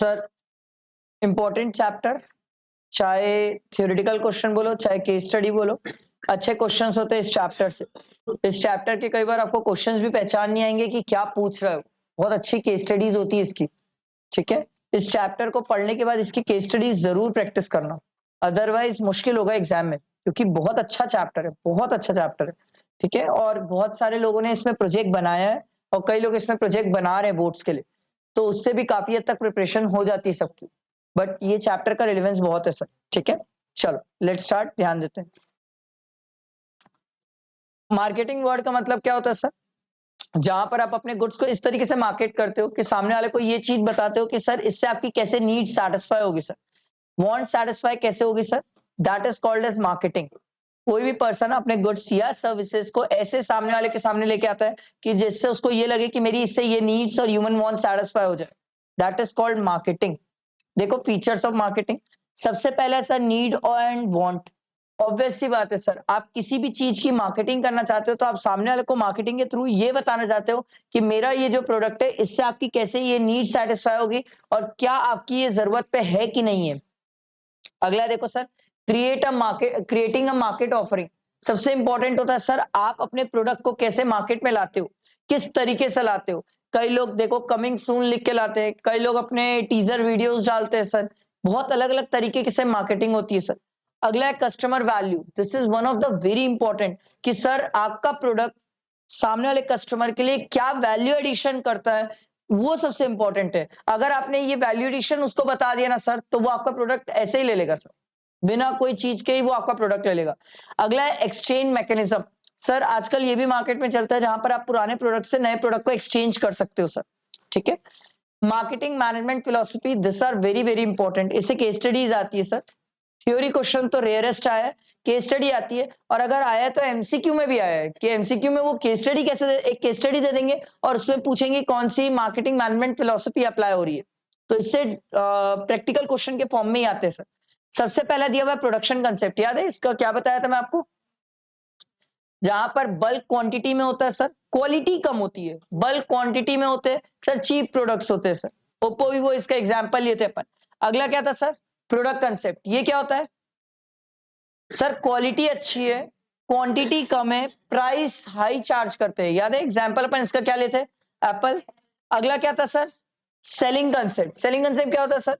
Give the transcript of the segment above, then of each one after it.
Sir important chapter, चाहे theoretical question बोलो चाहे केस स्टडी बोलो, अच्छे क्वेश्चंस होते हैं इस चैप्टर से। इस चैप्टर के कई बार आपको क्वेश्चंस भी पहचान नहीं आएंगे कि क्या पूछ रहे हो। बहुत अच्छी केस स्टडीज होती है इसकी। ठीक है, इस चैप्टर को पढ़ने के बाद इसकी केस स्टडीज जरूर प्रैक्टिस करना, अदरवाइज मुश्किल होगा एग्जाम में, क्योंकि बहुत अच्छा चैप्टर है, बहुत अच्छा चैप्टर है। ठीक है, और बहुत सारे लोगों ने इसमें प्रोजेक्ट बनाया है और कई लोग इसमें प्रोजेक्ट बना रहे हैं बोर्ड्स के लिए, तो उससे भी काफी हद तक प्रिपरेशन हो जाती है सबकी। बट ये चैप्टर का रिलेवेंस बहुत है सर। ठीक है, चलो लेट स्टार्ट, ध्यान देते हैं। मार्केटिंग वर्ड का मतलब क्या होता है सर? जहां पर आप अपने गुड्स को इस तरीके से मार्केट करते हो कि सामने वाले को ये चीज बताते हो कि सर इससे आपकी कैसे नीड सेटिस्फाई होगी सर, वांट सेटिस्फाई कैसे होगी sir, that is called as marketing. कोई भी पर्सन अपने गुड्स या सर्विसेज को ऐसे सामने वाले के सामने लेके आता है कि जिससे उसको ये लगे कि मेरी इससे ये नीड्स और ह्यूमन वांट सेटिस्फाई हो जाए, दैट इज कॉल्ड मार्केटिंग। देखो फीचर्स ऑफ मार्केटिंग, सबसे पहला sir need and want. Obvious सी बात है सर, आप किसी भी चीज की मार्केटिंग करना चाहते हो तो आप सामने वाले को मार्केटिंग के थ्रू ये बताना चाहते हो कि मेरा ये जो प्रोडक्ट है इससे आपकी कैसे ये नीड सेटिस्फाई होगी और क्या आपकी ये जरूरत पे है कि नहीं है। अगला देखो sir, creating a market offering. सबसे इंपॉर्टेंट होता है सर, आप अपने प्रोडक्ट को कैसे मार्केट में लाते हो, किस तरीके से लाते हो। कई लोग देखो कमिंग सून लिख के लाते हैं, कई लोग अपने टीजर वीडियोस डालते हैं सर, बहुत अलग अलग तरीके से मार्केटिंग होती है सर। अगला है customer value, this is one of the very important कि सर आपका प्रोडक्ट सामने वाले कस्टमर के लिए क्या वैल्यू एडिशन करता है, वो सबसे इंपॉर्टेंट है। अगर आपने ये वैल्यू एडिशन उसको बता दिया ना सर, तो वो आपका प्रोडक्ट ऐसे ही ले लेगा सर, बिना कोई चीज के ही वो आपका प्रोडक्ट ले लेगा। अगला है एक्सचेंज मैकेनिज्म। सर आजकल ये भी मार्केट में चलता है जहां पर आप पुराने प्रोडक्ट से नए प्रोडक्ट को एक्सचेंज कर सकते हो सर। ठीक है, marketing management philosophy, this are very very important. इससे केस स्टडीज आती है सर। थ्योरी क्वेश्चन तो रेयरेस्ट आया है, केस स्टडी आती है, और अगर आया है तो एमसीक्यू में भी आया है कि एमसीक्यू में वो केस स्टडी कैसे, एक केस स्टडी दे देंगे और उसमें पूछेंगे कौन सी मार्केटिंग मैनेजमेंट फिलोसफी अप्लाई हो रही है। तो इससे प्रैक्टिकल क्वेश्चन के फॉर्म में ही आते हैं सर। सबसे पहला दिया हुआ प्रोडक्शन कंसेप्ट, याद है इसका क्या बताया था मैं आपको? जहां पर बल्क क्वांटिटी में होता है सर, क्वालिटी कम होती है, बल्क क्वांटिटी में होते हैं सर, चीप प्रोडक्ट्स होते हैं सर। ओप्पो वीवो इसका एग्जांपल लिए थे अपन। अगला क्या था सर? Product concept. ये क्या होता है सर? क्वालिटी अच्छी है, क्वांटिटी कम है, प्राइस हाई चार्ज करते हैं। याद है एग्जांपल अपन इसका क्या लेते हैं? एप्पल। अगला क्या था sir? Selling concept. Selling concept क्या होता है सर?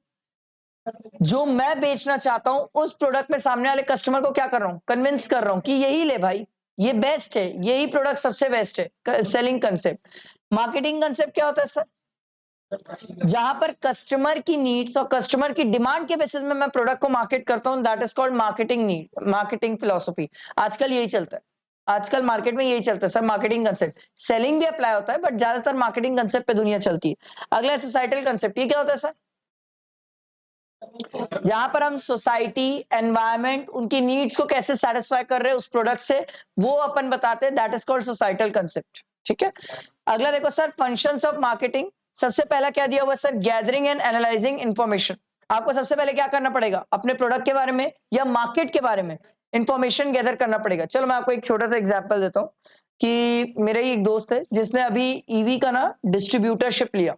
जो मैं बेचना चाहता हूं उस प्रोडक्ट में सामने वाले कस्टमर को क्या कर रहा हूं? कन्विंस कर रहा हूं कि यही ले भाई, ये बेस्ट है, यही प्रोडक्ट सबसे बेस्ट है। Selling concept. मार्केटिंग कंसेप्ट क्या होता है सर? जहां पर कस्टमर की नीड्स और कस्टमर की डिमांड के बेसिस में मैं प्रोडक्ट को मार्केट करता हूं, that is called marketing need, marketing philosophy. आजकल यही चलता है, आजकल मार्केट में यही चलता है सर, मार्केटिंग कंसेप्ट। सेलिंग भी अप्लाई होता है बट ज्यादातर मार्केटिंग कंसेप्ट पे दुनिया चलती है। अगला सोसाइटल कंसेप्ट। ये क्या होता है सर? जहां पर हम सोसाइटी, एनवायरमेंट, उनकी नीड्स को कैसे सेटिस्फाई कर रहे हैं उस प्रोडक्ट से, वो अपन बताते हैं, that is called societal concept. ठीक है, अगला देखो सर, फंक्शंस ऑफ मार्केटिंग। सबसे पहला क्या दिया हुआ sir? Gathering and analysing information. आपको सबसे पहले क्या करना पड़ेगा? अपने प्रोडक्ट के बारे में या मार्केट के बारे में इंफॉर्मेशन गैदर करना पड़ेगा। चलो मैं आपको एक छोटा सा एग्जांपल देता हूं कि मेरा ही एक दोस्त है जिसने अभी ईवी का ना डिस्ट्रीब्यूटरशिप लिया।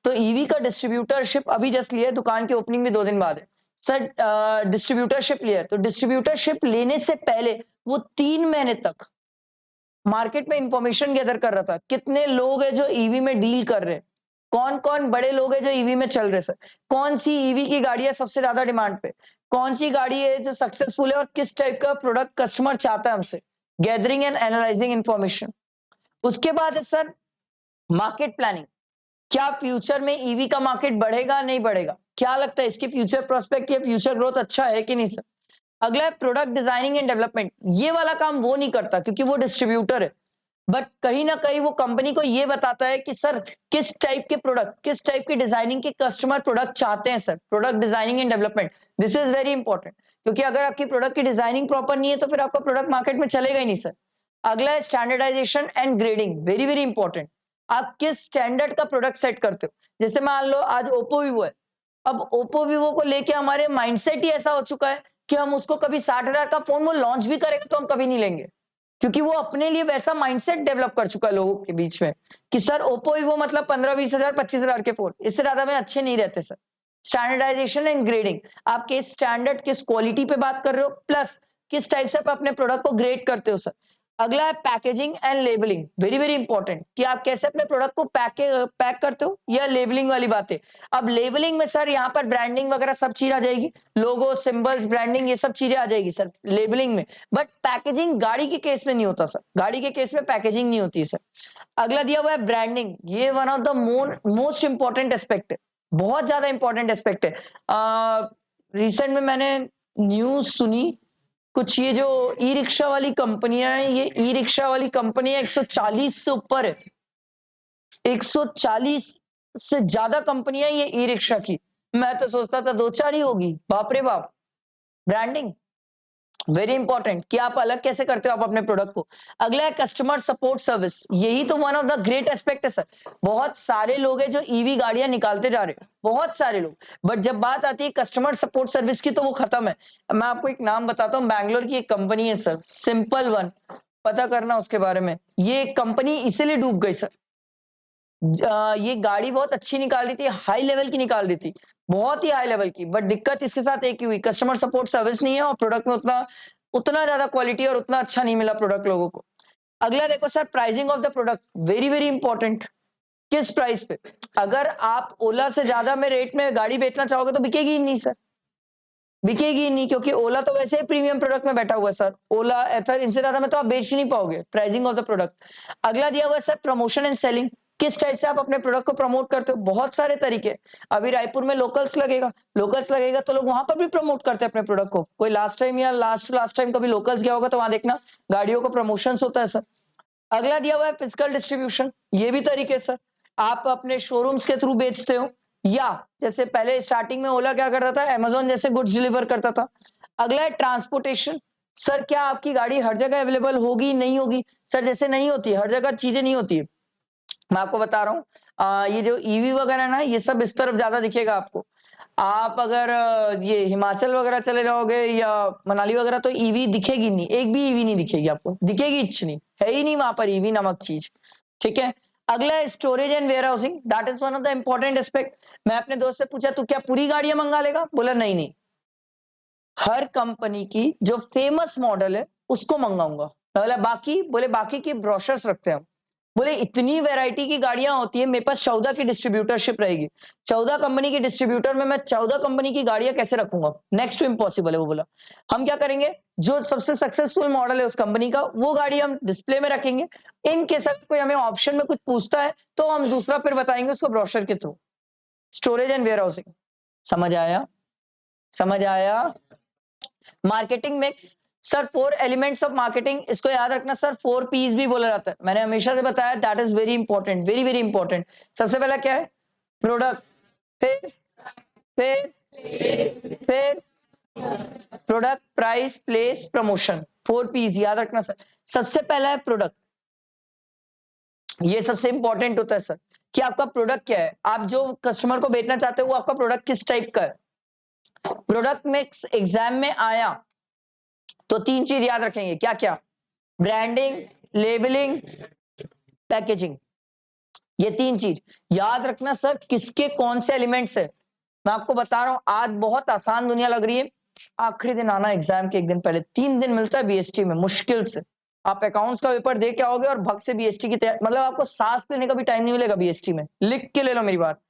तो ईवी का डिस्ट्रीब्यूटरशिप अभी जस्ट लिया है, दुकान की ओपनिंग भी 2 दिन बाद है सर। डिस्ट्रीब्यूटरशिप लिया है, तो डिस्ट्रीब्यूटरशिप लेने से पहले वो 3 महीने तक मार्केट में इंफॉर्मेशन गैदर कर रहा था, कितने लोग हैं जो ईवी में डील कर रहे हैं, कौन कौन बड़े लोग हैं जो ईवी में चल रहे सर, कौन सी ईवी की गाड़ियां सबसे ज्यादा डिमांड पे, कौन सी गाड़ी है जो सक्सेसफुल है और किस टाइप का प्रोडक्ट कस्टमर चाहता है हमसे। Gathering and analysing information. उसके बाद है सर मार्केट प्लानिंग। क्या फ्यूचर में ईवी का मार्केट बढ़ेगा नहीं बढ़ेगा, क्या लगता है इसकी फ्यूचर प्रोस्पेक्ट या फ्यूचर ग्रोथ अच्छा है कि नहीं सर। अगला है प्रोडक्ट डिजाइनिंग एंड डेवलपमेंट। ये वाला काम वो नहीं करता क्योंकि वो डिस्ट्रीब्यूटर है, बट कहीं ना कहीं वो कंपनी को ये बताता है कि सर किस टाइप के प्रोडक्ट, किस टाइप की डिजाइनिंग के कस्टमर प्रोडक्ट चाहते हैं sir. Product designing and development, this is very important, क्योंकि अगर आपकी प्रोडक्ट की डिजाइनिंग प्रॉपर नहीं है तो फिर आपका प्रोडक्ट मार्केट में चलेगा ही नहीं सर। अगला है standardization and grading, very very important. आप किस स्टैंडर्ड का प्रोडक्ट सेट करते हो। जैसे मान लो आज ओप्पो वीवो है, अब ओप्पो वीवो को लेके हमारे माइंडसेट ही ऐसा हो चुका है कि हम उसको कभी 60,000 का फोन वो लॉन्च भी करेगा तो हम कभी नहीं लेंगे, क्योंकि वो अपने लिए वैसा माइंडसेट डेवलप कर चुका है लोगों के बीच में कि सर ओप्पो वो मतलब 15-20 हजार 25 हजार के फोन, इससे ज्यादा में अच्छे नहीं रहते सर। स्टैंडर्डाइजेशन एंड ग्रेडिंग, आप किस स्टैंडर्ड किस क्वालिटी पे बात कर रहे हो, प्लस किस टाइप से आप अपने प्रोडक्ट को ग्रेड करते हो सर। अगला है packaging and labelling, very very important कि आप कैसे अपने प्रोडक्ट को पैक करते हो, या लेबलिंग वाली बात है। अब लेबलिंग में सर यहाँ पर ब्रांडिंग वगैरह सब चीज आ जाएगी, लोगो सिंबल्स ब्रांडिंग ये सब चीजें आ जाएगी सर लेबलिंग में। बट पैकेजिंग गाड़ी के केस में नहीं होता सर, गाड़ी के केस में पैकेजिंग नहीं होती सर। अगला दिया हुआ है ब्रांडिंग, ये one of the most important aspect है, बहुत ज्यादा इंपॉर्टेंट एस्पेक्ट है। रिसेंट में मैंने न्यूज सुनी, कुछ ये जो ई रिक्शा वाली कंपनियां हैं, ये ई रिक्शा वाली कंपनियां 140 से ऊपर है, 140 से ज्यादा कंपनियां ये ई रिक्शा की। मैं तो सोचता था 2-4 ही होगी, बाप रे बाप। ब्रांडिंग वेरी इंपॉर्टेंट कि आप अलग कैसे करते हो आप अपने प्रोडक्ट को। अगला है कस्टमर सपोर्ट सर्विस, यही तो one of the great aspect है सर। बहुत सारे लोग हैं जो ईवी गाड़ियां निकालते जा रहे हैं, बहुत सारे लोग, बट जब बात आती है कस्टमर सपोर्ट सर्विस की तो वो खत्म है। मैं आपको एक नाम बताता हूँ, बैंगलोर की एक कंपनी है सर, सिंपल वन, पता करना उसके बारे में। ये कंपनी इसीलिए डूब गई सर, ये गाड़ी बहुत अच्छी निकाल रही थी, हाई लेवल की निकाल रही थी, बहुत ही हाई लेवल की, बट दिक्कत इसके साथ एक ही हुई, कस्टमर सपोर्ट सर्विस नहीं है और प्रोडक्ट में उतना उतना ज्यादा क्वालिटी और उतना अच्छा नहीं मिला प्रोडक्ट लोगों को। अगला देखो sir, pricing of the product, very very important. किस प्राइस पे, अगर आप ओला से ज्यादा में रेट में गाड़ी बेचना चाहोगे तो बिकेगी ही नहीं सर, बिकेगी ही नहीं, क्योंकि ओला तो वैसे ही प्रीमियम प्रोडक्ट में बैठा हुआ है सर, ओला एथर, इनसे ज्यादा में तो आप बेच ही नहीं पाओगे। Pricing of the product. अगला दिया हुआ है सर प्रमोशन एंड सेलिंग, किस टाइप से आप अपने प्रोडक्ट को प्रमोट करते हो, बहुत सारे तरीके। अभी रायपुर में लोकल्स लगेगा तो लोग वहां पर भी प्रमोट करते हैं अपने प्रोडक्ट को। कोई लास्ट टाइम या लास्ट टाइम कभी लोकल्स गया होगा तो वहां देखना गाड़ियों को प्रमोशन होता है सर। अगला दिया हुआ है फिजिकल डिस्ट्रीब्यूशन, ये भी तरीके सर, आप अपने शोरूम्स के थ्रू बेचते हो, या जैसे पहले स्टार्टिंग में ओला क्या करता था, अमेजोन जैसे गुड्स डिलीवर करता था। अगला है ट्रांसपोर्टेशन, सर क्या आपकी गाड़ी हर जगह अवेलेबल होगी नहीं होगी, सर जैसे नहीं होती, हर जगह चीजें नहीं होती है। मैं आपको बता रहा हूँ, ये जो ईवी वगैरह ना, ये सब इस तरफ ज्यादा दिखेगा आपको। आप अगर ये हिमाचल वगैरह चले जाओगे या मनाली वगैरह तो ईवी दिखेगी नहीं, एक भी ईवी नहीं दिखेगी आपको, दिखेगी इच नहीं, है ही नहीं वहां पर ईवी नामक चीज। ठीक है। अगला है storage and warehousing, that is one of the important aspect. मैं अपने दोस्त से पूछा तू क्या पूरी गाड़ियां मंगा लेगा, बोला नहीं नहीं, हर कंपनी की जो फेमस मॉडल है उसको मंगाऊंगा। मैं बोला बाकी, बोले बाकी की ब्रोशर्स रखते हैं हम। बोले इतनी वैरायटी की गाड़ियां होती है, मेरे पास 14 की डिस्ट्रीब्यूटरशिप रहेगी, 14 कंपनी की डिस्ट्रीब्यूटर में मैं 14 कंपनी की गाड़ियां कैसे रखूंगा, नेक्स्ट टू इम्पॉसिबल है। वो बोला हम क्या करेंगे, जो सबसे सक्सेसफुल मॉडल है उस कंपनी का वो गाड़ी हम डिस्प्ले में रखेंगे, इन केस अगर कोई हमें ऑप्शन में कुछ पूछता है तो हम दूसरा फिर बताएंगे उसको ब्रोशर के थ्रू। स्टोरेज एंड वेयर हाउसिंग, समझ आया, समझ आया। Marketing mix, sir 4 elements of marketing, इसको याद रखना सर, 4 पीस भी बोला जाता है, मैंने हमेशा से बताया, that is very important, very very important. सबसे पहला क्या है, प्रोडक्ट, फिर फिर product, price, place, promotion, 4 piece याद रखना सर। सबसे पहला है प्रोडक्ट, ये सबसे इंपॉर्टेंट होता है सर, कि आपका प्रोडक्ट क्या है, आप जो कस्टमर को बेचना चाहते हो वो आपका प्रोडक्ट किस टाइप का है। प्रोडक्ट मिक्स एग्जाम में आया तो 3 चीज याद रखेंगे, क्या क्या, ब्रांडिंग, लेबलिंग, पैकेजिंग, ये 3 चीज याद रखना सर, किसके कौन से एलिमेंट्स है। मैं आपको बता रहा हूं, आज बहुत आसान दुनिया लग रही है, आखिरी दिन आना एग्जाम के एक दिन पहले, 3 दिन मिलता है बीएसटी में मुश्किल से, आप अकाउंट्स का पेपर दे के आओगे और भग से बीएसटी की तैयारी, मतलब आपको सांस लेने का भी टाइम नहीं मिलेगा बीएसटी में, लिख के ले लो मेरी बात,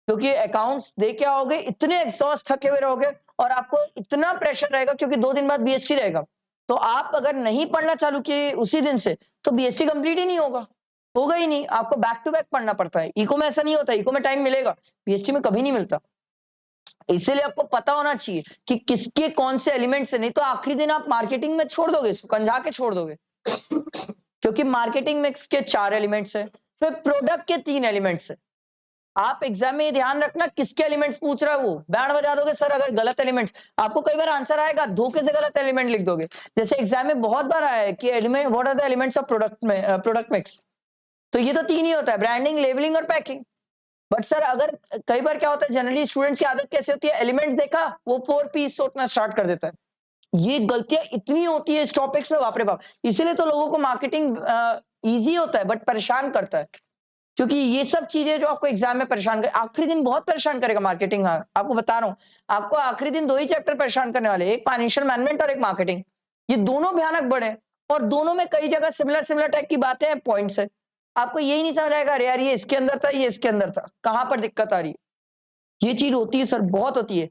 क्योंकि अकाउंट्स दे के आओगे इतने एग्जॉस्ट थके हुए रहोगे और आपको इतना प्रेशर रहेगा, क्योंकि 2 दिन बाद बीएसटी रहेगा, तो आप अगर नहीं पढ़ना चालू किए उसी दिन से तो बीएसटी कंप्लीट ही नहीं होगा ही नहीं, आपको बैक टू बैक पढ़ना पड़ता है। इको में ऐसा नहीं होता, इको में टाइम मिलेगा, बीएसटी में कभी नहीं मिलता। इसीलिए आपको पता होना चाहिए कि किसके कौन से एलिमेंट्स है, नहीं तो आखिरी दिन आप मार्केटिंग में छोड़ दोगे, इसको कंझा के छोड़ दोगे, क्योंकि मार्केटिंग मिक्स के 4 एलिमेंट्स है, फिर प्रोडक्ट के 3 एलिमेंट्स है। आप एग्जाम में ध्यान रखना किसके एलिमेंट्स पूछ रहा है, वो बैंड बजा दोगे सर अगर गलत एलिमेंट्स, आपको कई बार आंसर आएगा धोखे से गलत एलिमेंट लिख दोगे, जैसे एग्जाम में बहुत बार आया है कि element, what are the elements of product में, प्रोडक्ट मिक्स, तो ये तो 3 ही होता है, ब्रांडिंग, लेबलिंग और पैकिंग। बट सर अगर कई बार क्या होता है, जनरली स्टूडेंट्स की आदत कैसे होती है, एलिमेंट्स देखा वो 4 पीस सोचना स्टार्ट कर देता है, ये गलतियां इतनी होती है इस टॉपिक्स में, बाप रे बाप। इसीलिए तो लोगों को मार्केटिंग इजी होता है बट परेशान करता है, क्योंकि ये सब चीजें जो आपको एग्जाम में परेशान कर, आखिरी दिन बहुत परेशान करेगा मार्केटिंग। हाँ, आपको बता रहा हूँ, आपको आखिरी दिन 2 ही चैप्टर परेशान करने वाले, एक फाइनेंशियल मैनेजमेंट और एक मार्केटिंग। ये दोनों भयानक बड़े हैं और दोनों में कई जगह सिमिलर सिमिलर टाइप की बातें हैं, पॉइंट्स है। आपको यही नहीं समझ आएगा, अरे यार ये इसके अंदर था, ये इसके अंदर था, कहां पर दिक्कत आ रही है। ये चीज होती है सर, बहुत होती है।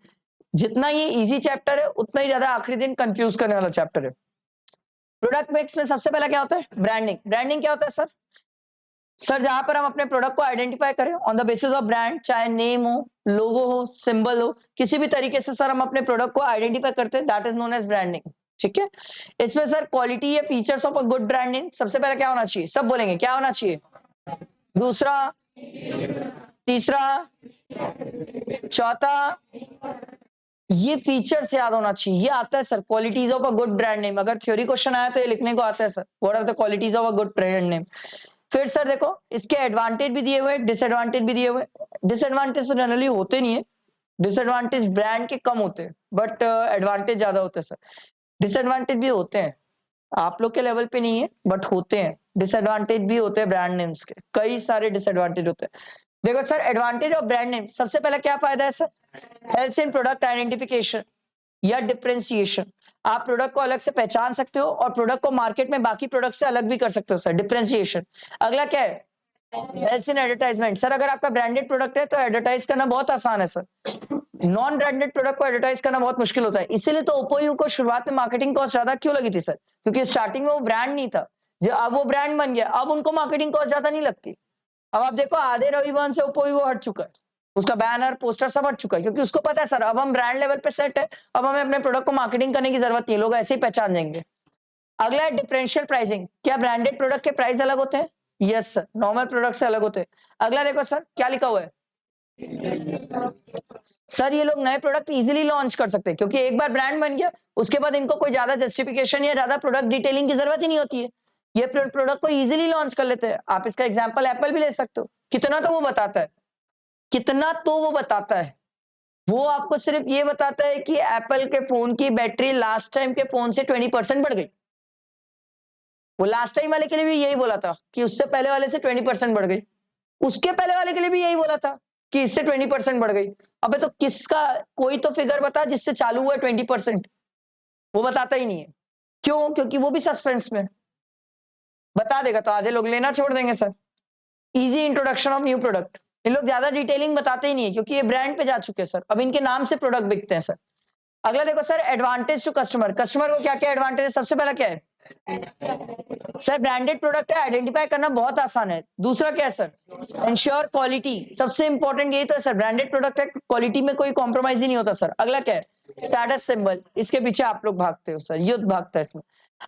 जितना ये इजी चैप्टर है उतना ही ज्यादा आखिरी दिन कंफ्यूज करने वाला चैप्टर है। प्रोडक्ट मिक्स में सबसे पहला क्या होता है? ब्रांडिंग। ब्रांडिंग क्या होता है सर? सर जहां पर हम अपने प्रोडक्ट को आइडेंटिफाई करें on the basis of brand, चाहे नेम हो, लोगो हो, सिंबल हो, किसी भी तरीके से सर हम अपने प्रोडक्ट को आइडेंटिफाई करते हैं, that is known as branding. ठीक है, इसमें सर क्वालिटी या features of a good branding सबसे पहले क्या होना चाहिए? सब बोलेंगे क्या होना चाहिए? दूसरा, तीसरा, चौथा, ये फीचर्स याद होना चाहिए। ये आता है sir, qualities of a good brand name. अगर थ्योरी क्वेश्चन आया तो ये लिखने को आता है sir, what are the qualities of a good brand name. फिर सर देखो, इसके एडवांटेज भी दिए हुए, डिसएडवांटेज भी दिए हुए। डिसएडवांटेज तो जनरली होते नहीं है, डिसएडवांटेज ब्रांड के कम होते हैं बट एडवांटेज ज्यादा होते हैं सर। डिसएडवांटेज भी होते हैं, आप लोग के लेवल पे नहीं है बट होते हैं। डिसएडवांटेज भी होते हैं ब्रांड नेम्स के, कई सारे डिसएडवांटेज होते हैं। देखो sir, advantage of brand name, सबसे पहले क्या फायदा है sir? Helps in product identification या डिफरेंशिएशन। आप प्रोडक्ट को अलग से पहचान सकते हो और प्रोडक्ट को मार्केट में बाकी प्रोडक्ट से अलग भी कर सकते हो सर, डिफरेंशिएशन। अगला क्या है? Helps in advertisement. सर अगर आपका ब्रांडेड प्रोडक्ट है तो एडवर्टाइज करना बहुत आसान है सर, नॉन ब्रांडेड प्रोडक्ट को एडवर्टाइज करना बहुत मुश्किल होता है। इसीलिए तो ओप्पो यू को शुरुआत में मार्केटिंग कॉस्ट ज्यादा क्यों लगी थी सर? क्योंकि स्टार्टिंग में वो ब्रांड नहीं था, जो अब वो ब्रांड बन गया, अब उनको मार्केटिंग कॉस्ट ज्यादा नहीं लगती। अब आप देखो, आधे रविवार से ओप्पो वीवो हट चुका है, उसका बैनर पोस्टर सब हट चुका है, क्योंकि उसको पता है सर अब हम ब्रांड लेवल पे सेट है, अब हमें अपने प्रोडक्ट को मार्केटिंग करने की जरूरत नहीं है, लोग ऐसे ही पहचान जाएंगे। अगला है डिफरेंशियल प्राइसिंग। क्या ब्रांडेड प्रोडक्ट के प्राइस अलग होते हैं? यस सर, नॉर्मल प्रोडक्ट से अलग होते हैं। अगला देखो सर, क्या लिखा हुआ है? सर ये लोग नए प्रोडक्ट इजीली लॉन्च कर सकते हैं, क्योंकि एक बार ब्रांड बन गया उसके बाद इनको कोई ज्यादा जस्टिफिकेशन या ज्यादा प्रोडक्ट डिटेलिंग की जरूरत ही नहीं होती है, ये प्रोडक्ट को इजीली लॉन्च कर लेते हैं। आप इसका एग्जांपल एप्पल भी ले सकते हो, कितना तो वो बताता है, कितना तो वो बताता है, वो आपको सिर्फ ये बताता है कि एप्पल के फोन की बैटरी लास्ट टाइम के फोन से 20% बढ़ गई। वो लास्ट टाइम वाले के लिए भी यही बोला था कि उससे पहले वाले से 20% बढ़ गई, उसके पहले वाले के लिए भी यही बोला था कि इससे 20% बढ़ गई। अबे तो किसका, कोई तो फिगर बता जिससे चालू हुआ 20%। वो बताता ही नहीं है, क्यों? क्योंकि वो भी सस्पेंस में, बता देगा तो आधे लोग लेना छोड़ देंगे sir. Easy introduction of new product, इन लोग ज्यादा डिटेलिंग बताते ही नहीं है, क्योंकि ये ब्रांड पे जा चुके हैं सर, अब इनके नाम से प्रोडक्ट बिकते हैं सर। अगला देखो sir, advantage to customer. Customer को क्या क्या एडवांटेज है? सबसे पहला क्या है सर? ब्रांडेड प्रोडक्ट है, आइडेंटिफाई करना बहुत आसान है। दूसरा क्या है सर? इंश्योर क्वालिटी, सबसे इंपॉर्टेंट यही तो है सर, ब्रांडेड प्रोडक्ट है, क्वालिटी में कोई कॉम्प्रोमाइज ही नहीं होता सर। अगला क्या है? स्टेटस सिंबल, इसके पीछे आप लोग भागते हो सर, युद्ध भागता है इसमें।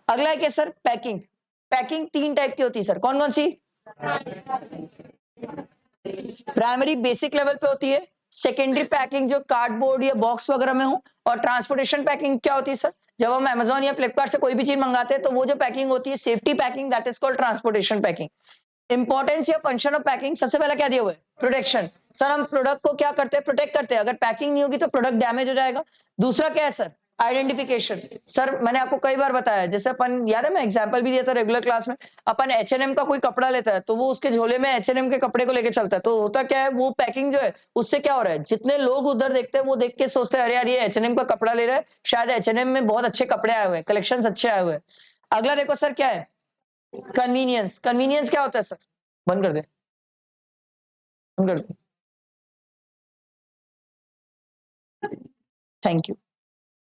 अगला है क्या सर? पैकिंग। पैकिंग 3 टाइप की होती है सर, कौन कौन सी? प्राइमरी बेसिक लेवल पे होती है, सेकेंडरी पैकिंग जो कार्डबोर्ड या बॉक्स वगैरह में हो, और ट्रांसपोर्टेशन पैकिंग क्या होती है सर? जब हम अमेजोन या फ्लिपकार्ट से कोई भी चीज मंगाते हैं तो वो जो पैकिंग होती है safety packing, that is called transportation packing. Importance या फंक्शन ऑफ पैकिंग, सबसे पहला क्या दिया हुआ है? प्रोटेक्शन। सर हम प्रोडक्ट को क्या करते हैं? प्रोटेक्ट करते हैं, अगर पैकिंग नहीं होगी तो प्रोडक्ट डैमेज हो जाएगा। दूसरा क्या है सर? आइडेंटिफिकेशन। सर मैंने आपको कई बार बताया, जैसे अपन, याद है मैं एग्जांपल भी दिया था रेगुलर क्लास में, अपन H&M का कोई कपड़ा लेता है तो वो उसके झोले में H&M के कपड़े को लेके चलता है, तो होता क्या है, वो पैकिंग जो है उससे क्या हो रहा है, जितने लोग उधर देखते हैं वो देख के सोचते हैं अरे यार ये H&M का कपड़ा ले रहा है, शायद H&M में बहुत अच्छे कपड़े आए हुए हैं, कलेक्शन अच्छे आए हुए हैं। अगला देखो सर, क्या है? कन्वीनियंस। कन्वीनियंस क्या होता है सर? बंद कर दे, बंद कर दे, थैंक यू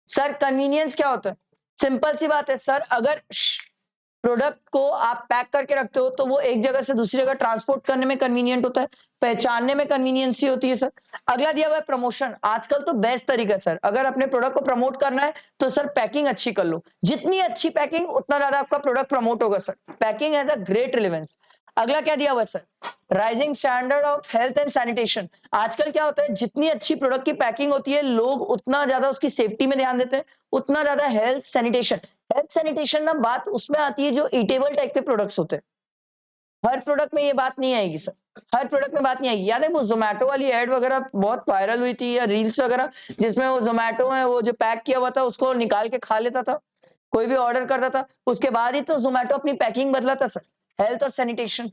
सर। कन्वीनियंस क्या होता है? सिंपल सी बात है सर, अगर प्रोडक्ट को आप पैक करके रखते हो तो वो एक जगह से दूसरी जगह ट्रांसपोर्ट करने में कन्वीनियंट होता है, पहचानने में कन्वीनियंसी होती है सर। अगला दिया हुआ है प्रमोशन। आजकल तो बेस्ट तरीका है सर, अगर अपने प्रोडक्ट को प्रमोट करना है तो सर पैकिंग अच्छी कर लो, जितनी अच्छी पैकिंग उतना ज्यादा आपका प्रोडक्ट प्रमोट होगा sir. Packing has a great relevance. अगला क्या दिया हुआ है sir? Rising standard of health and sanitation. आजकल क्या होता है, जितनी अच्छी प्रोडक्ट की पैकिंग होती है लोग उतना ज्यादा उसकी सेफ्टी में ध्यान देते हैं, उतना ज्यादा हेल्थ सैनिटेशन। हेल्थ सैनिटेशन ना बात उसमें आती है जो ईटेबल टाइप के प्रोडक्ट्स होते हैं, हर प्रोडक्ट में ये बात नहीं आएगी सर। हर प्रोडक्ट में बात नहीं आएगी। याद है वो जोमेटो वाली एड वगैरह बहुत वायरल हुई थी, या रील्स वगैरह, जिसमें वो जोमेटो में वो जो पैक किया हुआ था उसको निकाल के खा लेता था, कोई भी ऑर्डर करता था, उसके बाद ही तो जोमेटो अपनी पैकिंग बदला था सर, हेल्थ और सैनिटेशन।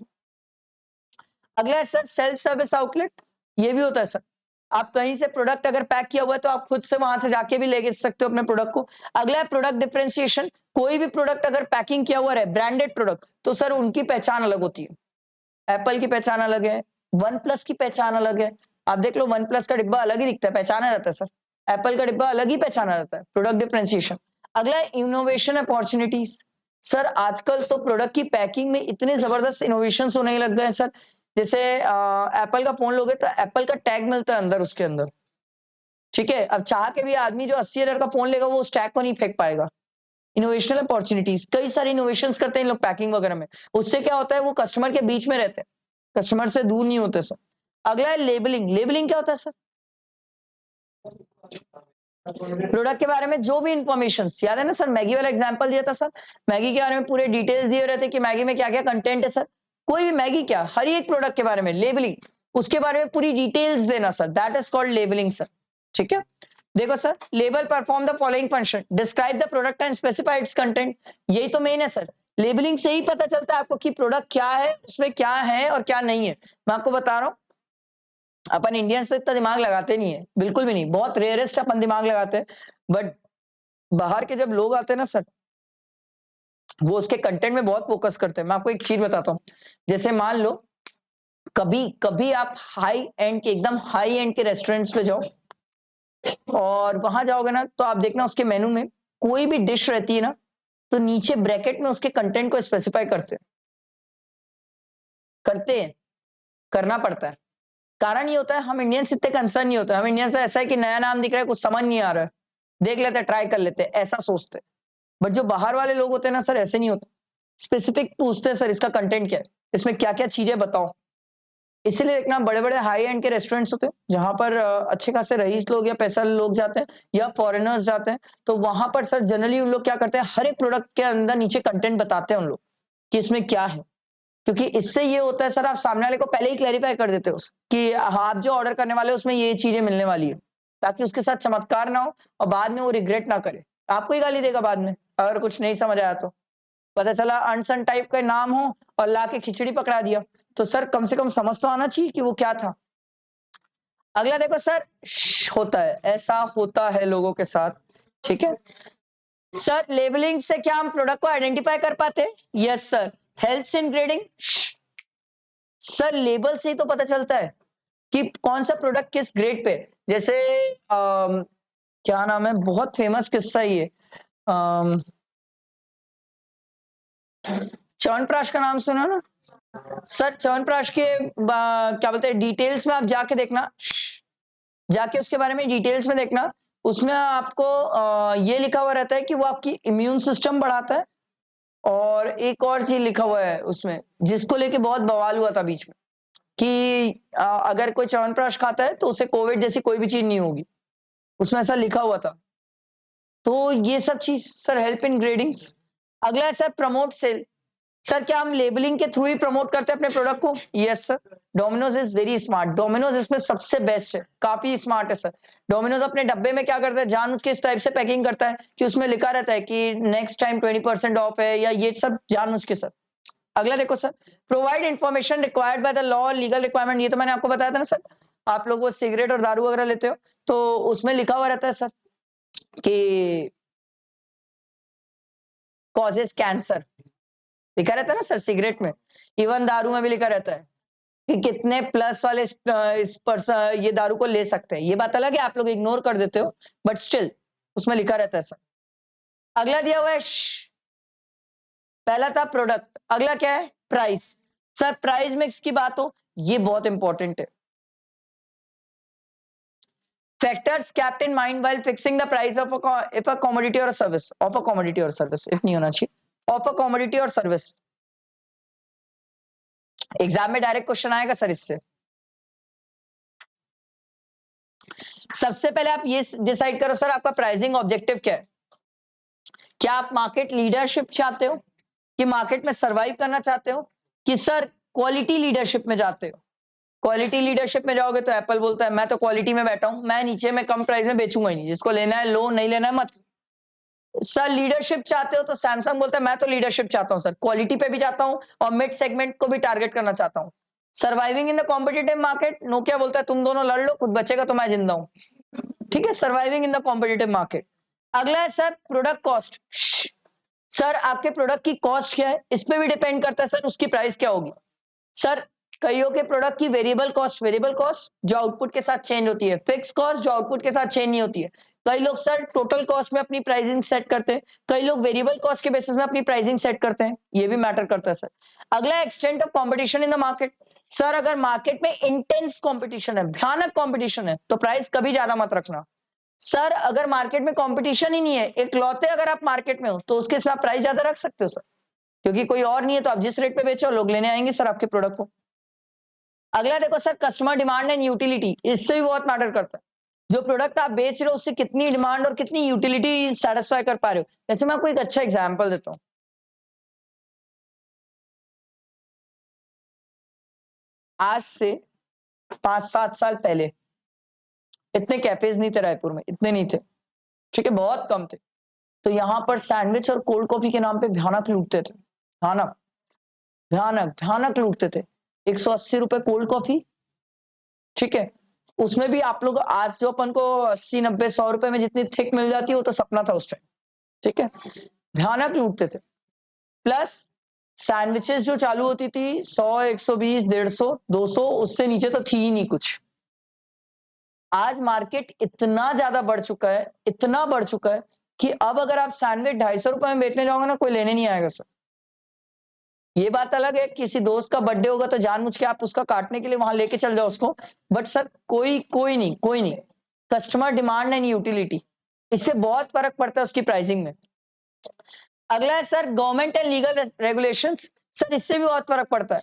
अगला है सर सेल्फ सर्विस आउटलेट, ये भी होता है सर। आप कहीं से प्रोडक्ट अगर पैक किया हुआ है तो आप खुद से वहां से जाके भी लेके सकते हो अपने प्रोडक्ट को। अगला है प्रोडक्ट डिफरेंशिएशन, कोई भी प्रोडक्ट अगर पैकिंग किया हुआ है ब्रांडेड प्रोडक्ट, तो सर उनकी पहचान अलग होती है। एप्पल की पहचान अलग है, वन प्लस की पहचान अलग है। आप देख लो वन प्लस का डिब्बा अलग ही दिखता है, पहचाना रहता है सर। एप्पल का डिब्बा अलग ही पहचाना रहता है, प्रोडक्ट डिफरेंशिएशन। अगला है इनोवेशन अपॉर्चुनिटीज। सर आजकल तो प्रोडक्ट की पैकिंग में इतने जबरदस्त इनोवेशन होने लग गए हैं सर। जैसे एप्पल का फोन लोगे तो एप्पल का टैग मिलता है अंदर, उसके अंदर, ठीक है। अब चाह के भी आदमी जो 80,000 का फोन लेगा वो उस टैग को नहीं फेंक पाएगा। इनोवेशनल अपॉर्चुनिटीज, कई सारे इनोवेशंस करते हैं इन लोग पैकिंग वगैरह में। उससे क्या होता है, वो कस्टमर के बीच में रहते हैं, कस्टमर से दूर नहीं होते सर। अगला है लेबलिंग। लेबलिंग क्या होता है सर? प्रोडक्ट के बारे में जो भी इंफॉर्मेशन, याद है ना सर मैगी वाला एग्जांपल दिया था सर, मैगी के बारे में पूरे डिटेल्स दिए रहते कि मैगी में क्या क्या कंटेंट है सर। कोई भी मैगी क्या, हर एक प्रोडक्ट के बारे में लेबलिंग, उसके बारे में पूरी डिटेल्स देना sir, that is called labelling sir. ठीक है, देखो sir, label perform the following function, describe the product and specify it's content. यही तो मेन है सर, लेबलिंग से ही पता चलता है आपको कि प्रोडक्ट क्या है, उसमें क्या है और क्या नहीं है। मैं आपको बता रहा हूँ, अपन इंडियंस तो इतना दिमाग लगाते नहीं है, बिल्कुल भी नहीं, बहुत रेयरेस्ट अपन दिमाग लगाते हैं। बट बाहर के जब लोग आते हैं ना सर, वो उसके कंटेंट में बहुत फोकस करते हैं। मैं आपको एक चीज बताता हूँ, जैसे मान लो कभी कभी आप हाई एंड के, एकदम हाई एंड के रेस्टोरेंट्स पे जाओ, और वहां जाओगे ना तो आप देखना उसके मेनू में कोई भी डिश रहती है ना, तो नीचे ब्रैकेट में उसके कंटेंट को स्पेसिफाई करते हैं, करना पड़ता है। कारण ये होता है, हम इंडियंस इतने कंसर्न नहीं होते। हम इंडियंस तो ऐसा है कि नया नाम दिख रहा है, कुछ समझ नहीं आ रहा है, देख लेते हैं, ट्राई कर लेते हैं, ऐसा सोचते हैं। बट जो बाहर वाले लोग होते हैं ना सर, ऐसे नहीं होते, स्पेसिफिक पूछते हैं, सर इसका कंटेंट क्या है, इसमें क्या क्या चीजें बताओ। इसीलिए देखना बड़े बड़े हाई एंड के रेस्टोरेंट्स होते हैं, जहां पर अच्छे खासे रईस लोग या पैसा लोग जाते हैं, या फॉरेनर्स जाते हैं, तो वहां पर सर जनरली उन लोग क्या करते हैं, हर एक प्रोडक्ट के अंदर नीचे कंटेंट बताते हैं उन लोग कि इसमें क्या है। क्योंकि इससे ये होता है सर, आप सामने वाले को पहले ही क्लैरिफाई कर देते हो कि आप जो ऑर्डर करने वाले हो उसमें ये चीजें मिलने वाली है, ताकि उसके साथ चमत्कार ना हो और बाद में वो रिग्रेट ना करे, आपको ही गाली देगा बाद में अगर कुछ नहीं समझ आया तो। पता चला अनसन टाइप का नाम हो और लाके खिचड़ी पकड़ा दिया, तो सर कम से कम समझ तो आना चाहिए कि वो क्या था। अगला देखो सर, होता है, ऐसा होता है लोगों के साथ, ठीक है। सर लेबलिंग से क्या हम प्रोडक्ट को आइडेंटिफाई कर पाते हैं? Yes sir, helps in grading. Sir label से ही तो पता चलता है कि कौन सा प्रोडक्ट किस ग्रेड पे। जैसे क्या नाम है, बहुत फेमस किस्सा ये, च्यवनप्राश का नाम सुना ना सर? च्यवनप्राश के क्या बोलते हैं, डिटेल्स में आप जाके देखना, जाके उसके बारे में डिटेल्स में देखना, उसमें आपको ये लिखा हुआ रहता है कि वो आपकी इम्यून सिस्टम बढ़ाता है। और एक और चीज लिखा हुआ है उसमें, जिसको लेके बहुत बवाल हुआ था बीच में, कि अगर कोई च्यवनप्राश खाता है तो उसे कोविड जैसी कोई भी चीज नहीं होगी, उसमें ऐसा लिखा हुआ था। तो ये सब चीज सर हेल्प इन ग्रेडिंग्स। अगला है सर प्रमोट सेल। सर क्या हम लेबलिंग के थ्रू ही प्रमोट करते हैं अपने प्रोडक्ट को? Yes sir, Domino's is very smart, Domino's इसमें सबसे बेस्ट है, काफी स्मार्ट है सर। डोमिनोज अपने डब्बे में क्या करता है, जानबूझ के इस टाइप से पैकिंग करता है कि उसमें लिखा रहता है कि नेक्स्ट टाइम 20% ऑफ है, या ये सब जानबूझ के सर। अगला देखो sir, provide information required by the law, legal requirement. ये तो मैंने आपको बताया था ना सर, आप लोग वो सिगरेट और दारू वगैरह लेते हो तो उसमें लिखा हुआ रहता है सर कि कॉजेज कैंसर, लिखा रहता है ना सर सिगरेट में, इवन दारू में भी लिखा रहता है कि कितने प्लस वाले इस पर्सन ये दारू को ले सकते हैं। ये बात अलग है, आप लोग इग्नोर कर देते हो, बट स्टिल उसमें लिखा रहता है सर। अगला दिया हुआ है पहला था प्रोडक्ट, अगला क्या है, प्राइस। सर प्राइस मिक्स की बात हो, ये बहुत इंपॉर्टेंट है। Factors kept in mind while fixing the price of if a commodity or a service, of a commodity or service, if नहीं होना चाहिए, of a commodity or service। Exam में डायरेक्ट क्वेश्चन आएगा सर इससे। सबसे पहले आप ये डिसाइड करो सर, आपका प्राइसिंग ऑब्जेक्टिव क्या है। क्या आप मार्केट लीडरशिप चाहते हो, कि मार्केट में सरवाइव करना चाहते हो, कि सर क्वालिटी लीडरशिप में जाते हो? क्वालिटी लीडरशिप में जाओगे तो एप्पल बोलता है मैं तो क्वालिटी में बैठा हूं, मैं नीचे में कम प्राइस में बेचूंगा ही नहीं, जिसको लेना है लो, नहीं लेना है मत। सर लीडरशिप चाहते हो तो सैमसंग बोलता है मैं तो लीडरशिप चाहता हूं सर, क्वालिटी पे भी चाहता हूं और मिड सेगमेंट को भी टारगेट करना चाहता हूं। Surviving in the competitive market, Nokia बोलता है तुम दोनों लड़ लो, खुद बचेगा तो मैं जिंदा हूं। ठीक है, surviving in the competitive market. अगला है सर प्रोडक्ट कॉस्ट। सर आपके प्रोडक्ट की कॉस्ट क्या है, इस पे भी डिपेंड करता है सर उसकी प्राइस क्या होगी। सर कईयों के प्रोडक्ट की वेरिएबल कॉस्ट जो आउटपुट के साथ चेंज होती है, फिक्स कॉस्ट जो आउटपुट के साथ चेंज नहीं होती है। कई लोग सर टोटल कॉस्ट में अपनी प्राइसिंग सेट करते हैं, कई लोग वेरिएबल कॉस्ट के बेसिस में अपनी प्राइसिंग सेट करते हैं, ये भी मैटर करता है सर। अगला extent of competition in the market. Sir अगर मार्केट में इंटेंस कंपटीशन है, भयानक कंपटीशन है, तो प्राइस कभी ज्यादा मत रखना। सर अगर मार्केट में कंपटीशन ही नहीं है, इकलौते अगर आप मार्केट में हो, तो उसके इसमें आप प्राइस ज्यादा रख सकते हो सर, क्योंकि कोई और नहीं है, तो आप जिस रेट पे बेचो लोग लेने आएंगे सर आपके प्रोडक्ट को। अगला देखो sir customer demand and utility, इससे भी बहुत मैटर करता है। जो प्रोडक्ट आप बेच रहे हो उससे कितनी डिमांड और कितनी यूटिलिटी सेटिस्फाई कर पा रहे हो। जैसे मैं आपको एक अच्छा एग्जांपल देता हूं। आज से 5-7 साल पहले इतने कैफेज नहीं थे रायपुर में, इतने नहीं थे, ठीक है, बहुत कम थे। तो यहां पर सैंडविच और कोल्ड कॉफी के नाम पे भयानक लूटते थे, भयानक भयानक भयानक लूटते थे। 180 रुपए कोल्ड कॉफी, ठीक है, उसमें भी आप लोग आज जो अपन को 80-90-100 रुपए में जितनी थिक मिल जाती है वो तो सपना था उस टाइम, ठीक है, भयानक लूटते थे। प्लस सैंडविचेस जो चालू होती थी 100, 120, 150, 200, उससे नीचे तो थी ही नहीं कुछ। आज मार्केट इतना ज्यादा बढ़ चुका है, इतना बढ़ चुका है कि अब अगर आप सैंडविच 250 रुपए में बेचने जाओगे ना, कोई लेने नहीं आएगा सर। ये बात अलग है, किसी दोस्त का बर्थडे होगा तो जानबूझ के आप उसका काटने के लिए वहां लेके चल जाओ उसको, बट सर कोई नहीं। कस्टमर डिमांड एंड यूटिलिटी, इससे बहुत फर्क पड़ता है उसकी प्राइसिंग में। अगला है sir government and legal regulations. Sir इससे भी बहुत फर्क पड़ता है।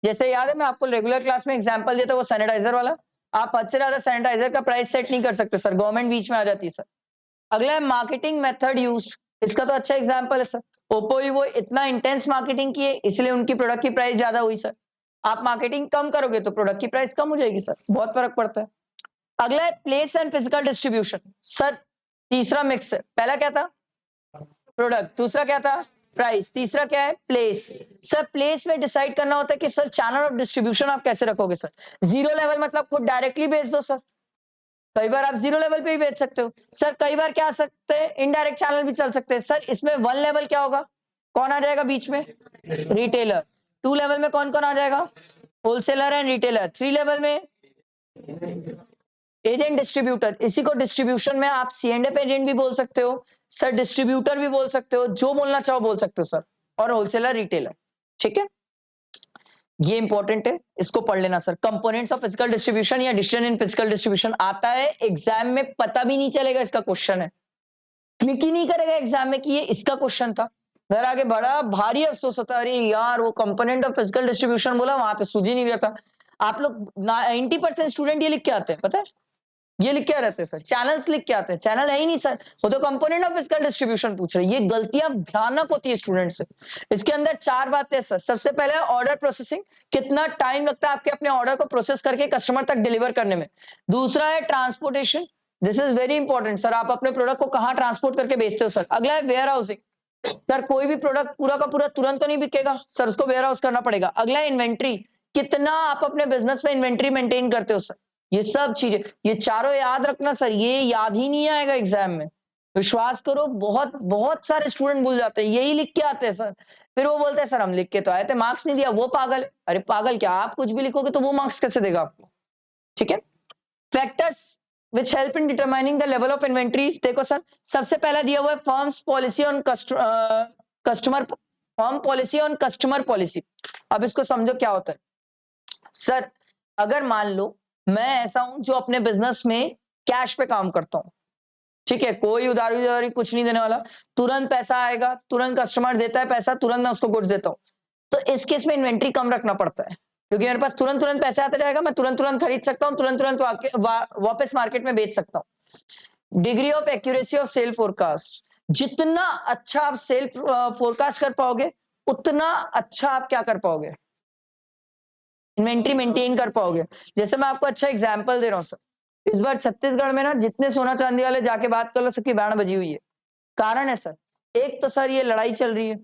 जैसे याद है मैं आपको रेगुलर क्लास में एग्जांपल दिया था वो सैनिटाइजर वाला, आप हद से ज्यादा सैनिटाइजर का प्राइस सेट नहीं कर सकते सर, गवर्नमेंट बीच में आ जाती है सर। अगला है मार्केटिंग मेथड यूज, इसका तो अच्छा एग्जांपल है सर, ओप्पो वो इतना इंटेंस मार्केटिंग की है इसलिए उनकी प्रोडक्ट की प्राइस ज्यादा हुई सर। आप मार्केटिंग कम करोगे तो प्रोडक्ट की प्राइस कम हो जाएगी सर, बहुत फर्क पड़ता है। अगला है place and physical distribution. Sir तीसरा मिक्स है, पहला क्या था प्रोडक्ट, दूसरा क्या था प्राइस, तीसरा क्या है प्लेस। सर प्लेस में डिसाइड करना होता है कि सर चैनल ऑफ डिस्ट्रीब्यूशन आप कैसे रखोगे सर। जीरो लेवल मतलब खुद डायरेक्टली बेच दो सर, कई बार आप जीरो लेवल पे भी बेच सकते हो सर, कई बार क्या सकते हैं इनडायरेक्ट चैनल भी चल सकते हैं सर। इसमें 1 लेवल क्या होगा, कौन आ जाएगा बीच में, रिटेलर। 2 लेवल में कौन कौन आ जाएगा, होलसेलर एंड रिटेलर। 3 लेवल में एजेंट डिस्ट्रीब्यूटर, इसी को डिस्ट्रीब्यूशन में आप सी एंड एफ एजेंट भी बोल सकते हो सर, डिस्ट्रीब्यूटर भी बोल सकते हो, जो बोलना चाहो बोल सकते हो सर, और होलसेलर रिटेलर, ठीक है। ये इंपॉर्टेंट है, इसको पढ़ लेना sir. Components of physical distribution या डिसीजन इन फिजिकल डिस्ट्रीब्यूशन आता है एग्जाम में, पता भी नहीं चलेगा इसका क्वेश्चन है, क्लिक ही नहीं करेगा एग्जाम में कि ये इसका क्वेश्चन था। घर आगे बड़ा भारी अफसोस होता है, अरे यार वो कंपोनेंट ऑफ फिजिकल डिस्ट्रीब्यूशन बोला वहां तो सूझ ही नहीं रहा था। आप लोग 90% स्टूडेंट ये लिख के आते हैं, पता है ये लिख के रहते हैं सर, चैनल्स लिख के आते हैं, चैनल है ही नहीं सर, वो तो कंपोनेंट ऑफ फिजिकल डिस्ट्रीब्यूशन पूछ रहे हैं। ये गलतियां भयानक होती है स्टूडेंट से। इसके अंदर 4 बातें सर, सबसे पहले ऑर्डर प्रोसेसिंग, कितना टाइम लगता है आपके अपने ऑर्डर को प्रोसेस करके कस्टमर तक डिलीवर करने में। दूसरा है transportation, this is very important sir, आप अपने प्रोडक्ट को कहां ट्रांसपोर्ट करके बेचते हो सर। अगला है वेयर हाउसिंग, सर कोई भी प्रोडक्ट पूरा का पूरा तुरंत तो नहीं बिकेगा सर, उसको वेयर हाउस करना पड़ेगा। अगला है इन्वेंट्री, कितना आप अपने बिजनेस में इन्वेंट्री मेंटेन करते हो सर। ये सब चीजें, ये चारों याद रखना सर, ये याद ही नहीं आएगा एग्जाम में, विश्वास करो। बहुत बहुत सारे स्टूडेंट भूल जाते हैं, यही लिख के आते हैं सर, फिर वो बोलते हैं सर हम लिख के तो आए थे, मार्क्स नहीं दिया, वो पागल। अरे पागल क्या, आप कुछ भी लिखोगे तो वो मार्क्स कैसे देगा आपको, ठीक है। Factors which help in determining the level of inventories, देखो सर सबसे पहला दिया हुआ है firms policy on customer, firm policy on customer policy. अब इसको समझो क्या होता है सर। अगर मान लो मैं ऐसा हूं जो अपने बिजनेस में कैश पे काम करता हूं, ठीक है, कोई उधारी उधारी कुछ नहीं देने वाला, तुरंत पैसा आएगा, तुरंत कस्टमर देता है पैसा, तुरंत मैं उसको गुड्स देता हूं, तो इस केस में इन्वेंट्री कम रखना पड़ता है, क्योंकि मेरे पास तुरंत तुरंत पैसे आते जाएगा, मैं तुरंत तुरंत खरीद सकता हूं, तुरंत तुरंत वापस मार्केट में बेच सकता हूं। Degree of accuracy of sale forecast, जितना अच्छा आप सेल फोरकास्ट कर पाओगे उतना अच्छा आप क्या कर पाओगे, इन्वेंट्री मेंटेन कर पाओगे। जैसे मैं आपको अच्छा एग्जांपल दे रहा हूँ सर, इस बार छत्तीसगढ़ में ना जितने सोना चांदी वाले जाके बात कर लो, सबकी बैंड बजी हुई है। कारण है सर, एक तो सर ये लड़ाई चल रही है,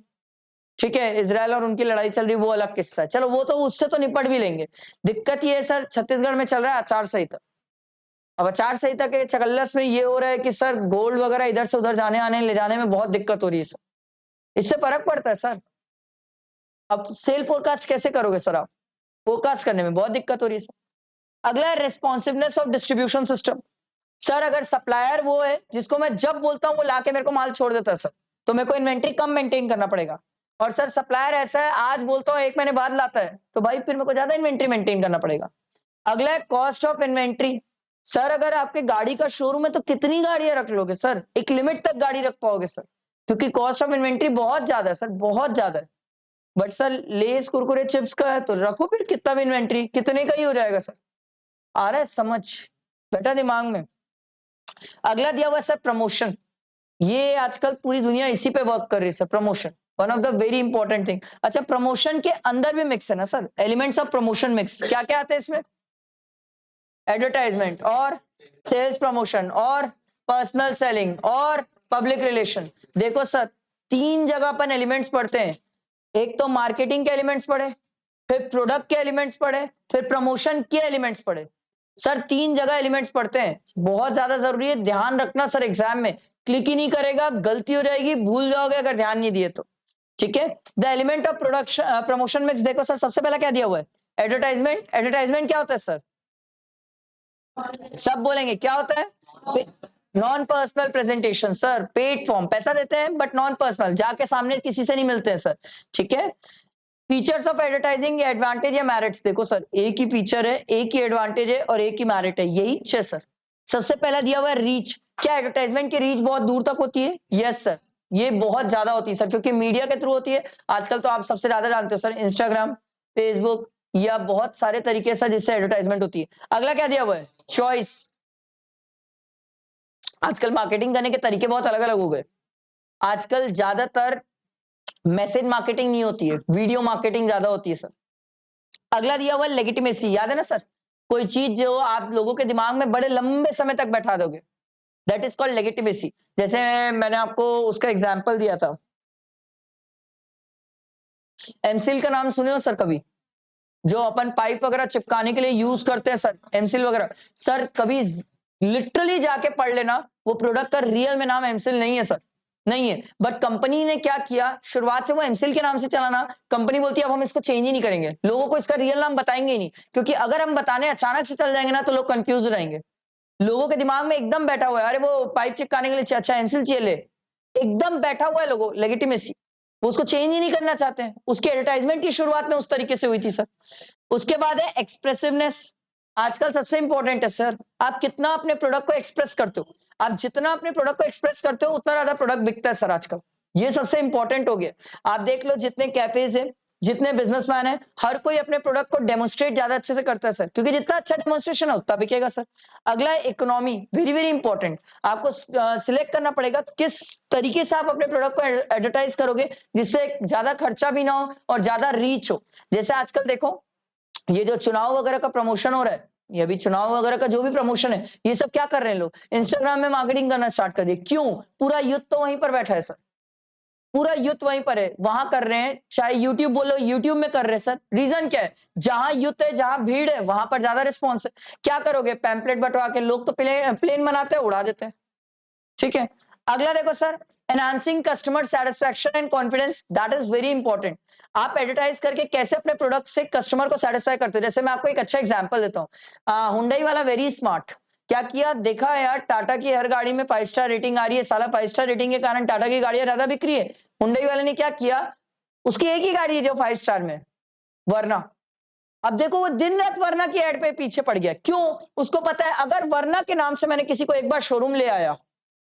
ठीक है, इजराइल और उनकी लड़ाई चल रही है, वो अलग किस्सा है, चलो वो तो उससे तो निपट भी लेंगे। दिक्कत ये है सर, छत्तीसगढ़ में चल रहा है आचार संहिता। अब आचार संहिता के चकल्लस में ये हो रहा है कि सर गोल्ड वगैरह इधर से उधर जाने आने ले जाने में बहुत दिक्कत हो रही है सर, इससे फर्क पड़ता है सर। अब सेल फोरकास्ट कैसे करोगे सर आप? फोरकास्ट करने में बहुत दिक्कत हो रही है सर। अगला है responsiveness of distribution system. Sir अगर सप्लायर वो है जिसको मैं जब बोलता हूं वो लाके मेरे को माल छोड़ देता है सर, तो मेरे को इन्वेंट्री कम मेंटेन करना पड़ेगा। और सर सप्लायर ऐसा है, आज बोलता हूं 1 महीने बाद लाता है, तो भाई फिर मेरे को ज्यादा इन्वेंट्री मेंटेन करना पड़ेगा। अगला है कॉस्ट ऑफ इन्वेंट्री। सर अगर आपके गाड़ी का शोरूम है तो कितनी गाड़ियां रख लोगे सर? एक लिमिट तक गाड़ी रख पाओगे सर, क्योंकि कॉस्ट ऑफ इन्वेंट्री बहुत ज्यादा है सर, बहुत ज्यादा है। But sir less Kurkure chips का है तो रखो फिर कितना भी इन्वेंट्री, कितने का ही हो जाएगा सर। आ रहा है समझ? बेटा दिमाग में। अगला दिया हुआ सर प्रमोशन। ये आजकल पूरी दुनिया इसी पे वर्क कर रही है sir, promotion one of the very important thing. अच्छा प्रमोशन के अंदर भी मिक्स है ना sir, elements of promotion mix क्या क्या आते हैं इसमें? एडवर्टाइजमेंट और सेल्स प्रमोशन और पर्सनल सेलिंग और पब्लिक रिलेशन। देखो सर 3 जगह अपन एलिमेंट्स पढ़ते हैं, एक तो मार्केटिंग के एलिमेंट्स पढ़े, फिर प्रोडक्ट के एलिमेंट्स पढ़े, फिर प्रमोशन के एलिमेंट्स पढ़े। सर 3 जगह एलिमेंट्स पढ़ते हैं, बहुत ज्यादा जरूरी है, ध्यान रखना सर। एग्जाम में क्लिक ही नहीं करेगा, गलती हो जाएगी, भूल जाओगे अगर ध्यान नहीं दिए तो। ठीक है, the element of production promotion mix. देखो सर सबसे पहला क्या दिया हुआ है? एडवर्टाइजमेंट। एडवर्टाइजमेंट क्या होता है सर? सब बोलेंगे क्या होता है? Non personal presentation sir, paid form, पैसा देते हैं बट नॉन पर्सनल, जाके सामने किसी से नहीं मिलते हैं सर। ठीक है, फीचर्स ऑफ एडवर्टाइजिंग या एडवांटेज या मेरिट्स। देखो सर एक ही फीचर है, एक ही एडवांटेज है और एक ही मेरिट है, यही है सर। सबसे पहला दिया हुआ है रीच। क्या एडवर्टाइजमेंट की रीच बहुत दूर तक होती है? यस सर, ये बहुत ज्यादा होती है सर, क्योंकि मीडिया के थ्रू होती है। आजकल तो आप सबसे ज्यादा जानते हो सर, इंस्टाग्राम, फेसबुक या बहुत सारे तरीके से जिससे एडवर्टाइजमेंट होती है। अगला क्या दिया हुआ है? चॉइस। आजकल मार्केटिंग करने के तरीके बहुत अलग अलग हो गए। आजकल ज्यादातर मैसेज मार्केटिंग नहीं होती है, वीडियो मार्केटिंग ज्यादा होती है सर। अगला दिया हुआ लेगिटिमेसी, याद है ना सर? कोई चीज जो आप लोगों के दिमाग में बड़े लंबे समय तक बैठा दोगे, दैट इज कॉल्ड लेगिटिमेसी। जैसे मैंने आपको उसका एग्जांपल दिया था, एमसील का नाम सुने हो सर कभी? जो अपन पाइप वगैरह चिपकाने के लिए यूज करते हैं सर, एमसील वगैरह। सर कभी लिटरली जाके पढ़ लेना, वो प्रोडक्ट का रियल में नाम एमसील नहीं है सर, नहीं है। बट कंपनी ने क्या किया, शुरुआत से वो एमसील के नाम से चलाना, कंपनी बोलती है अब हम इसको चेंज ही नहीं करेंगे, लोगों को इसका रियल नाम बताएंगे ही नहीं, क्योंकि अगर हम बताने अचानक से चल जाएंगे ना तो लोग कंफ्यूज हो जाएंगे। लोगों के दिमाग में एकदम बैठा हुआ है, अरे वो पाइप चिपकाने के लिए अच्छा एमसील चाहिए ले, एकदम बैठा हुआ है लोगों, लेगिटिमेसी। वो उसको चेंज ही नहीं करना चाहते हैं। उसकी एडवर्टाइजमेंट की शुरुआत में उस तरीके से हुई थी सर। उसके बाद है एक्सप्रेसिवनेस। आजकल सबसे इंपॉर्टेंट है सर, आप कितना अपने प्रोडक्ट को एक्सप्रेस करते हो। आप जितना अपने प्रोडक्ट को एक्सप्रेस करते हो उतना ज्यादा प्रोडक्ट बिकता है सर आजकल। ये सबसे इंपॉर्टेंट हो गया। आप देख लो जितने कैफेज है, जितने बिजनेसमैन है, हर कोई अपने प्रोडक्ट को डेमोन्स्ट्रेट ज्यादा अच्छे से करता है सर, क्योंकि जितना अच्छा डेमोन्स्ट्रेशन है उतना बिकेगा सर। अगला है इकोनॉमी, वेरी वेरी इंपॉर्टेंट। आपको सिलेक्ट करना पड़ेगा किस तरीके से आप अपने प्रोडक्ट को एडवर्टाइज करोगे, जिससे ज्यादा खर्चा भी ना हो और ज्यादा रीच हो। जैसे आजकल देखो ये जो चुनाव वगैरह का प्रमोशन हो रहा है, ये अभी चुनाव वगैरह का जो भी प्रमोशन है, ये सब क्या कर रहे हैं लोग? इंस्टाग्राम में मार्केटिंग करना स्टार्ट कर दिए। क्यों? पूरा यूथ तो वहीं पर बैठा है सर, पूरा यूथ वहीं पर है, वहां कर रहे हैं। चाहे यूट्यूब बोलो, यूट्यूब में कर रहे हैं सर। रीजन क्या है? जहां यूथ है, जहां भीड़ है, वहां पर ज्यादा रिस्पॉन्स है। क्या करोगे? पैम्पलेट बंटवा के, लोग तो प्लेन बनाते हैं, उड़ा देते हैं। ठीक है, अगला देखो sir, enhancing customer satisfaction and confidence, that is very important. आप एडवर्टाइज करके कैसे अपने प्रोडक्ट से कस्टमर को सेटिस्फाई करते हो। जैसे मैं आपको एक अच्छा एग्जांपल देता हूँ, हुंडई वाला वेरी स्मार्ट क्या किया, देखा यार टाटा की हर गाड़ी में 5 स्टार रेटिंग आ रही है, साला 5 स्टार रेटिंग के कारण टाटा की गाड़ियां ज्यादा बिक रही है। हुंडई वाले ने क्या किया, उसकी एक ही गाड़ी है जो 5 स्टार में, वरना। अब देखो वो दिन रात वरना की एड पे पीछे पड़ गया। क्यों? उसको पता है अगर वरना के नाम से मैंने किसी को एक बार शोरूम ले आया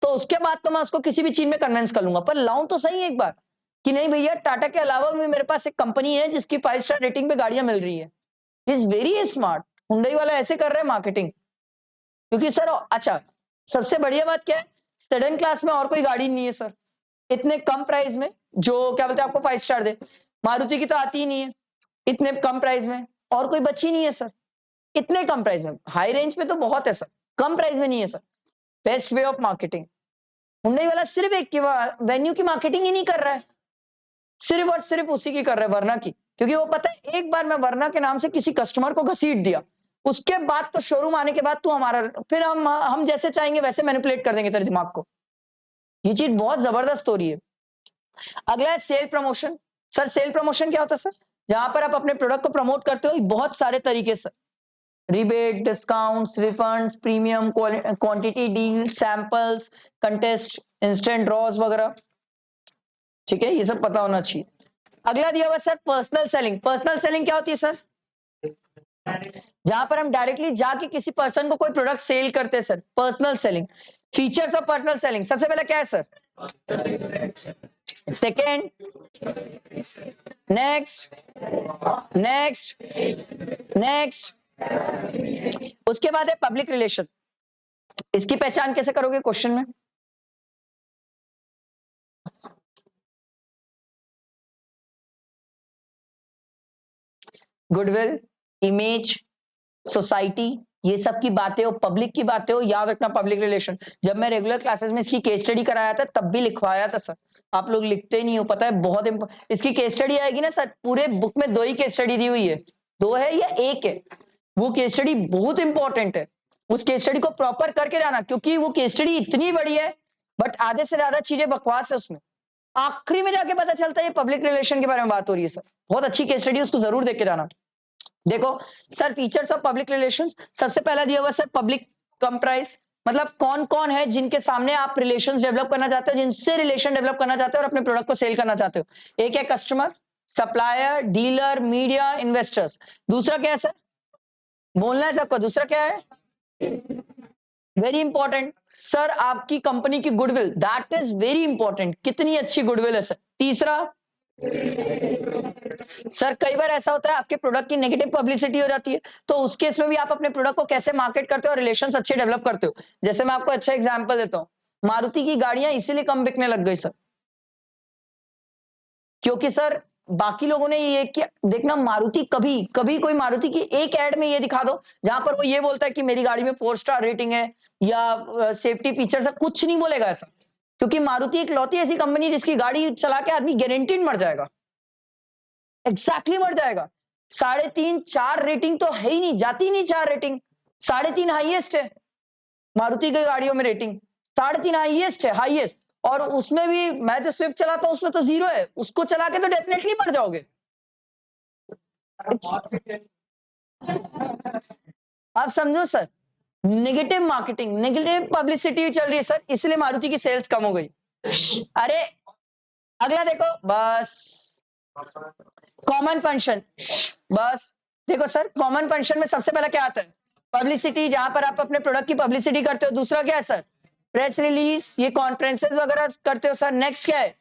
तो उसके बाद तो मैं उसको किसी भी चीज में कन्विंस कर लूंगा, पर लाऊं तो सही एक बार कि नहीं भैया टाटा के अलावा भी मेरे पास एक कंपनी है जिसकी 5 स्टार रेटिंग पे गाड़ियां मिल रही है। Is very smart. हुंडई वाला ऐसे कर रहे हैं मार्केटिंग, क्योंकि सर अच्छा सबसे बढ़िया बात क्या है, सेडन क्लास में और कोई गाड़ी नहीं है सर इतने कम प्राइस में, जो क्या बोलते हैं आपको 5 स्टार दे। मारुति की तो आती ही नहीं है इतने कम प्राइस में, और कोई बची नहीं है सर, इतने कम प्राइस में। हाई रेंज पे तो बहुत है सर, कम प्राइस में नहीं है sir. Best way of marketing, Hyundai वाला सिर्फ एक वेन्यू की मार्केटिंग ही नहीं कर रहा है, सिर्फ और सिर्फ उसी की कर रहा है, वर्ना की। क्योंकि वो पता है एक बार मैं वर्ना के नाम से किसी कस्टमर को घसीट दिया, उसके बाद तो शोरूम आने के बाद तू हमारा, फिर हम जैसे चाहेंगे वैसे मैनिपुलेट कर देंगे तेरे दिमाग को। ये चीज बहुत जबरदस्त हो रही है। अगला है sale promotion. Sir sale promotion क्या होता है सर? जहां पर आप अपने प्रोडक्ट को प्रमोट करते हो बहुत सारे तरीके से, rebate, discounts, refunds, premium, quantity deal, samples, contest, instant draws वगैरह। ठीक है, ये सब पता होना चाहिए। अगला दिया हुआ sir personal selling. Personal selling क्या होती है सर? जहां पर हम डायरेक्टली जाके किसी पर्सन को कोई प्रोडक्ट सेल करते हैं sir, personal selling. Features of personal selling, सबसे पहले क्या है sir? Second, next, next, next. उसके बाद है पब्लिक रिलेशन। इसकी पहचान कैसे करोगे क्वेश्चन में? गुडविल, इमेज, सोसाइटी, ये सब की बातें हो, पब्लिक की बातें हो, याद रखना पब्लिक रिलेशन। जब मैं रेगुलर क्लासेस में इसकी केस स्टडी कराया था तब भी लिखवाया था सर, आप लोग लिखते ही नहीं हो, पता है बहुत इसकी केस स्टडी आएगी ना सर, पूरे बुक में 2 ही केस स्टडी दी हुई है, 2 है या 1 है, वो केस स्टडी बहुत इंपॉर्टेंट है, उस केस स्टडी को प्रॉपर करके जाना, क्योंकि वो केस स्टडी इतनी बड़ी है बट आधे से ज्यादा चीजें बकवास है उसमें, आखिरी में जाके पता चलता है ये पब्लिक रिलेशन के बारे में बात हो रही है सर। बहुत अच्छी केस स्टडी, उसको जरूर देख के जाना। देखो sir, features of public relations, सबसे पहला दिया हुआ सर पब्लिक कंप्राइज, मतलब कौन कौन है जिनके सामने आप रिलेशंस डेवलप करना चाहते हो, जिनसे रिलेशन डेवलप करना चाहते हो और अपने प्रोडक्ट को सेल करना चाहते हो। एक है customer, supplier, dealer, media, investors. दूसरा क्या है सर? बोलना है सबको, दूसरा क्या है? वेरी इंपॉर्टेंट सर, आपकी कंपनी की goodwill, that is very important, कितनी अच्छी गुडविल है सर। तीसरा सर, कई बार ऐसा होता है आपके प्रोडक्ट की नेगेटिव पब्लिसिटी हो जाती है, तो उस केस में भी आप अपने प्रोडक्ट को कैसे मार्केट करते हो और रिलेशंस अच्छे डेवलप करते हो। जैसे मैं आपको अच्छा एग्जांपल देता हूं, मारुति की गाड़ियां इसीलिए कम बिकने लग गई सर, क्योंकि सर बाकी लोगों ने ये किया। देखना, मारुति कभी कभी कोई मारुति की एक एड में ये दिखा दो जहां पर वो ये बोलता है कि मेरी गाड़ी में 4 स्टार रेटिंग है या सेफ्टी फीचर्स है, कुछ नहीं बोलेगा ऐसा, क्योंकि मारुति एक लौती ऐसी कंपनी जिसकी गाड़ी चला के आदमी गारंटीड मर जाएगा, एग्जैक्टली मर जाएगा। 3.5 4 रेटिंग तो है ही नहीं, जाती नहीं 4 रेटिंग, 3.5 हाईएस्ट है मारुति की गाड़ियों में रेटिंग, 3.5 हाईएस्ट है, हाईएस्ट। और उसमें भी मैं जो स्विफ्ट चलाता हूं उसमें तो 0 है, उसको चला के तो डेफिनेटली मर जाओगे। आप समझो sir, negative marketing, negative publicity चल रही है सर, इसलिए मारुति की सेल्स कम हो गई। अरे अगला देखो, बस कॉमन फंक्शन, बस देखो सर, कॉमन फंक्शन में सबसे पहला क्या आता है? पब्लिसिटी, जहां पर आप अपने प्रोडक्ट की पब्लिसिटी करते हो। दूसरा क्या है सर? प्रेस रिलीज, ये कॉन्फ्रेंसेस वगैरह करते हो सर। नेक्स्ट क्या है?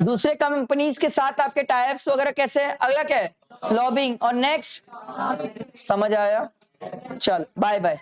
दूसरे कंपनीज के साथ आपके टाइप्स वगैरह कैसे है। अगला क्या है? लॉबिंग। और नेक्स्ट, समझ आया? चल बाय बाय।